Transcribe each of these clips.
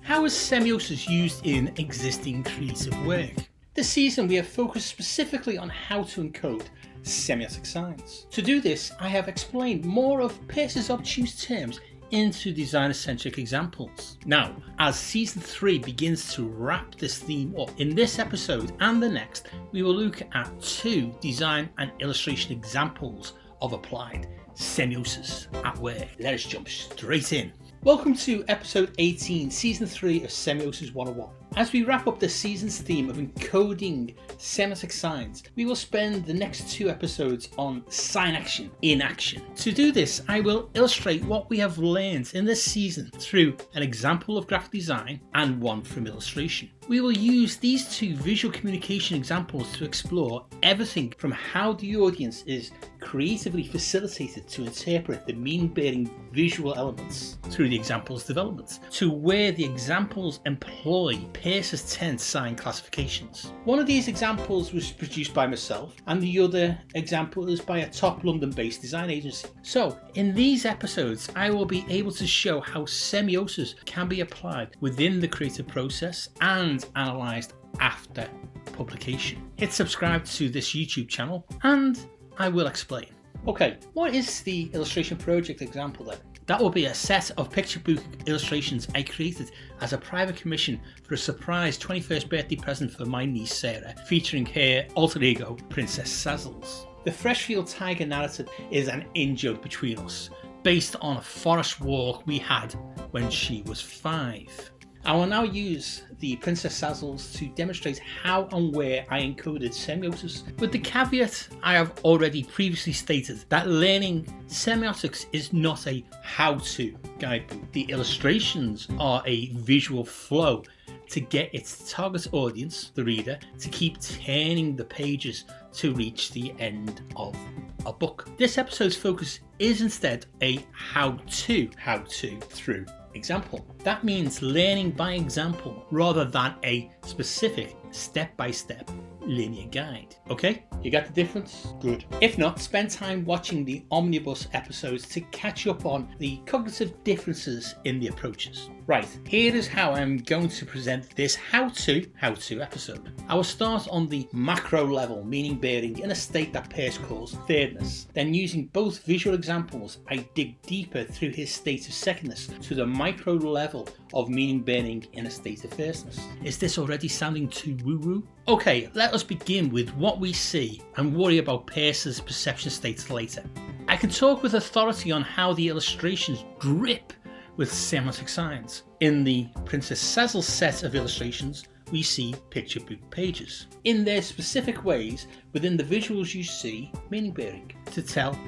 How is semiosis used in existing creative work? This season we have focused specifically on how to encode semiotic signs. To do this, I have explained more of Peirce's obtuse terms into designer-centric examples. Now, as season 3 begins to wrap this theme up, in this episode and the next, we will look at 2 design and illustration examples of applied semiosis at work. Let us jump straight in. Welcome to episode 18, season 3 of Semiosis 101. As we wrap up the season's theme of encoding semiotic signs, we will spend the next 2 episodes on sign action in action. To do this, I will illustrate what we have learned in this season through an example of graphic design and one from illustration. We will use these 2 visual communication examples to explore everything from how the audience is creatively facilitated to interpret the meaning-bearing visual elements through the example's development, to where the examples employ Peirce's 10 sign classifications. One of these examples was produced by myself, and the other example is by a top London-based design agency. So, in these episodes, I will be able to show how semiosis can be applied within the creative process and analysed after publication. Hit subscribe to this YouTube channel and I will explain. Okay, what is the illustration project example then? That will be a set of picture book illustrations I created as a private commission for a surprise 21st birthday present for my niece Sarah, featuring her alter ego Princess Sazzles. The Freshfield Tiger narrative is an in-joke between us, based on a forest walk we had when she was 5. I will now use the Princess Sazzles to demonstrate how and where I encoded semiosis, with the caveat I have already previously stated that learning semiotics is not a how-to guidebook. The illustrations are a visual flow to get its target audience, the reader, to keep turning the pages to reach the end of a book. This episode's focus is instead a how-to through example. That means learning by example rather than a specific step-by-step linear guide. Okay, you got the difference? Good. If not, spend time watching the omnibus episodes to catch up on the cognitive differences in the approaches. Right, here is how I'm going to present this how-to episode. I will start on the macro level, meaning bearing in a state that Peirce calls thirdness. Then using both visual examples, I dig deeper through his state of secondness to the micro level of meaning bearing in a state of firstness. Is this already sounding too woo-woo? Okay, let us begin with what we see and worry about Peirce's perception states later. I can talk with authority on how the illustrations drip with semiotic signs. In the Princess Sazzles set of illustrations, we see picture book pages. In their specific ways, within the visuals you see meaning bearing to tell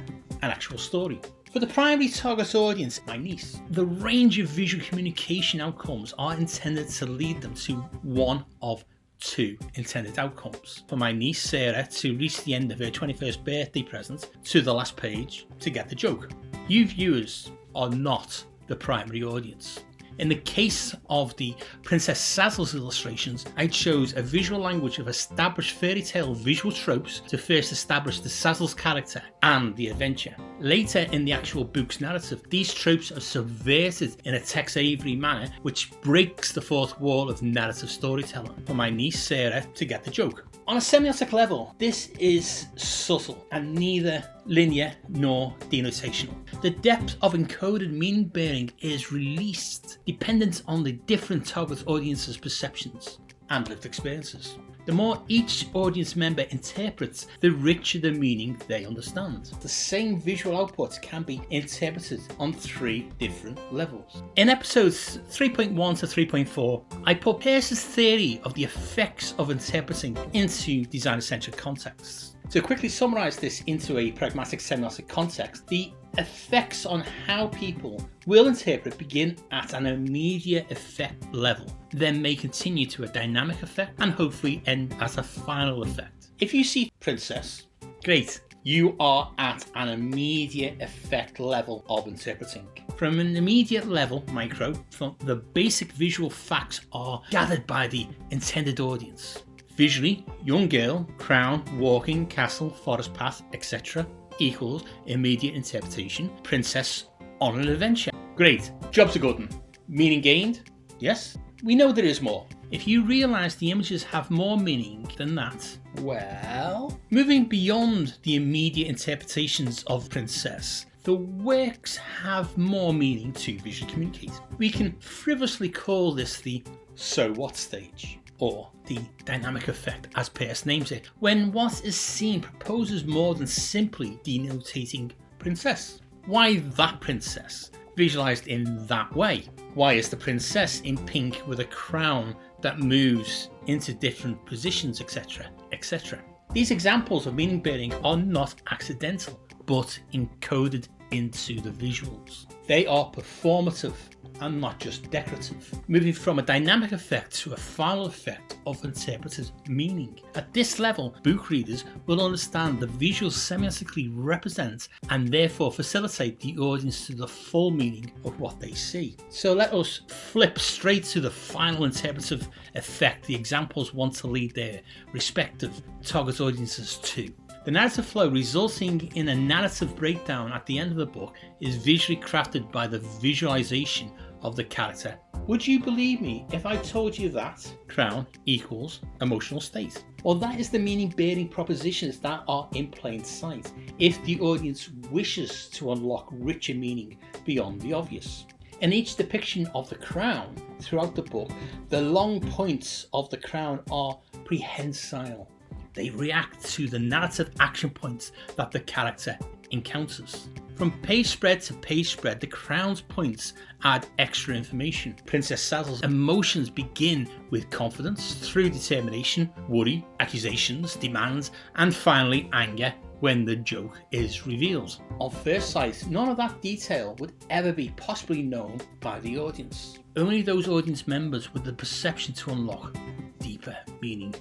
an actual story. For the primary target audience, my niece, the range of visual communication outcomes are intended to lead them to one of 2 intended outcomes. For my niece Sarah to reach the end of her 21st birthday present, to the last page, to get the joke. You viewers are not the primary audience. In the case of the Princess Sazzles illustrations, I chose a visual language of established fairy tale visual tropes to first establish the Sazzles character and the adventure. Later in the actual book's narrative, these tropes are subverted in a Tex Avery manner which breaks the fourth wall of narrative storytelling for my niece Sarah to get the joke. On a semiotic level, this is subtle and neither linear nor denotational. The depth of encoded meaning bearing is released dependent on the different target audience's perceptions and lived experiences. The more each audience member interprets, the richer the meaning they understand. The same visual output can be interpreted on 3 different levels. In episodes 3.1 to 3.4, I put Peirce's theory of the effects of interpreting into designer-centric contexts. To quickly summarise this into a pragmatic semiotic context, the effects on how people will interpret begin at an immediate effect level, then may continue to a dynamic effect and hopefully end at a final effect. If you see Princess, great, you are at an immediate effect level of interpreting. From an immediate level, micro, the basic visual facts are gathered by the intended audience. Visually, young girl, crown, walking, castle, forest path, etc. equals immediate interpretation, princess on an adventure. Great, job's a good one. Meaning gained? Yes. we know there is more. If you realise the images have more meaning than that, well, moving beyond the immediate interpretations of Princess, the works have more meaning to visually communicate. We can frivolously call this the so what stage, or the dynamic effect as Peirce names it, when what is seen proposes more than simply denotating princess. Why that princess, visualised in that way? Why is the princess in pink with a crown that moves into different positions, etc., etc.? These examples of meaning bearing are not accidental, but encoded into the visuals. They are performative and not just decorative, moving from a dynamic effect to a final effect of interpreted meaning. At this level, book readers will understand the visuals semiotically represent and therefore facilitate the audience to the full meaning of what they see. So let us flip straight to the final interpretive effect the examples want to lead their respective target audiences to. The narrative flow resulting in a narrative breakdown at the end of the book is visually crafted by the visualization of the character. Would you believe me if I told you that crown equals emotional state? Well, that is the meaning bearing propositions that are in plain sight if the audience wishes to unlock richer meaning beyond the obvious. In each depiction of the crown throughout the book, the long points of the crown are prehensile. They react to the narrative action points that the character encounters. From page spread to page spread, the crown's points add extra information. Princess Sazel's emotions begin with confidence, through determination, worry, accusations, demands, and finally anger when the joke is revealed. On first sight, none of that detail would ever be possibly known by the audience. Only those audience members with the perception to unlock deeper meaning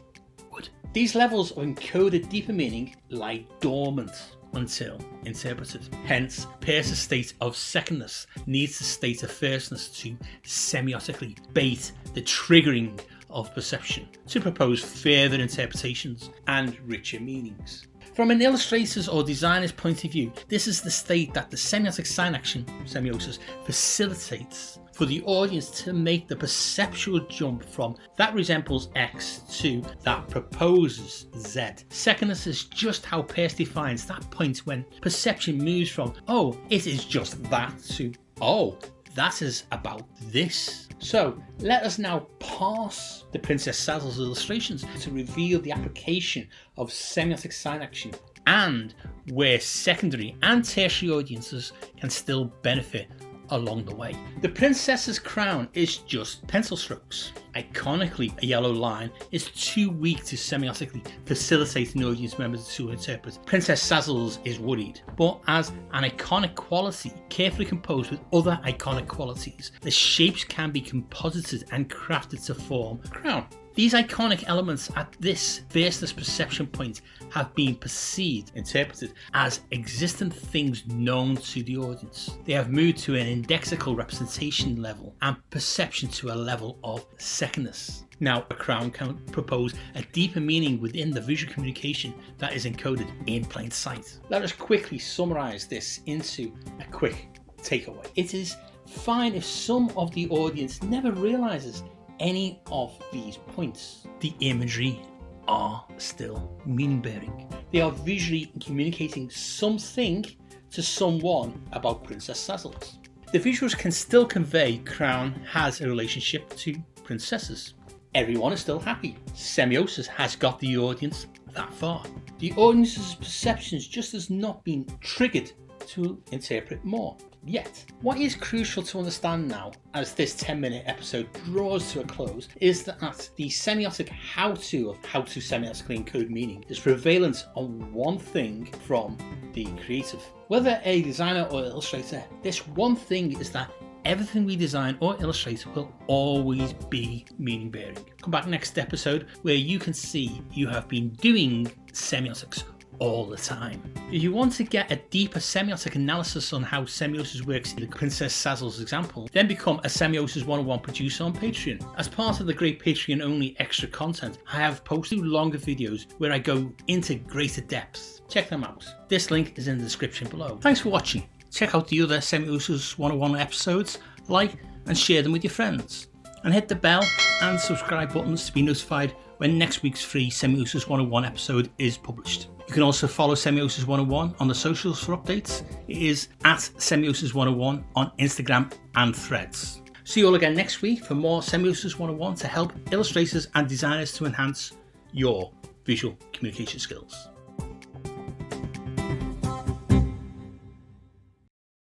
would. These levels of encoded deeper meaning lie dormant until interpreted. Hence, Peirce's state of secondness needs the state of firstness to semiotically bait the triggering of perception to propose further interpretations and richer meanings. From an illustrator's or designer's point of view, this is the state that the semiotic sign action, semiosis, facilitates for the audience to make the perceptual jump from that resembles X to that proposes Z. Secondness is just how Peirce defines that point when perception moves from, oh, it is just that, to, oh, that is about this. So let us now parse the Princess Sazel's illustrations to reveal the application of semiotic sign action and where secondary and tertiary audiences can still benefit along the way. The princess's crown is just pencil strokes. Iconically, a yellow line is too weak to semiotically facilitate an audience member to interpret. Princess Sazel's is worried, but as an iconic quality, carefully composed with other iconic qualities, the shapes can be composited and crafted to form a crown. These iconic elements at this firstness perception point have been perceived, interpreted as existent things known to the audience. They have moved to an indexical representation level and perception to a level of secondness. Now, a crown can propose a deeper meaning within the visual communication that is encoded in plain sight. Let us quickly summarize this into a quick takeaway. It is fine if some of the audience never realizes any of these points. The imagery are still meaning bearing. They are visually communicating something to someone about Princess Sazel's. The visuals can still convey crown has a relationship to princesses. Everyone is still happy. Semiosis has got the audience that far. The audience's perceptions just has not been triggered to interpret more yet. What is crucial to understand now, as this 10-minute episode draws to a close, is that the semiotic how-to of how to semiotically encode meaning is prevalent on one thing from the creative. Whether a designer or illustrator, this one thing is that everything we design or illustrate will always be meaning bearing. Come back next episode where you can see you have been doing semiotics all the time. If you want to get a deeper semiotic analysis on how semiosis works in the Princess Sazel's example, then become a Semiosis 101 producer on Patreon. As part of the great Patreon only extra content, I have posted longer videos where I go into greater depth. Check them out. This link is in the description below. Thanks for watching. Check out the other Semiosis 101 episodes, like and share them with your friends. and hit the bell and subscribe buttons to be notified when next week's free Semiosis 101 episode is published. You can also follow Semiosis 101 on the socials for updates. It is at Semiosis 101 on Instagram and Threads. See you all again next week for more Semiosis 101 to help illustrators and designers to enhance your visual communication skills.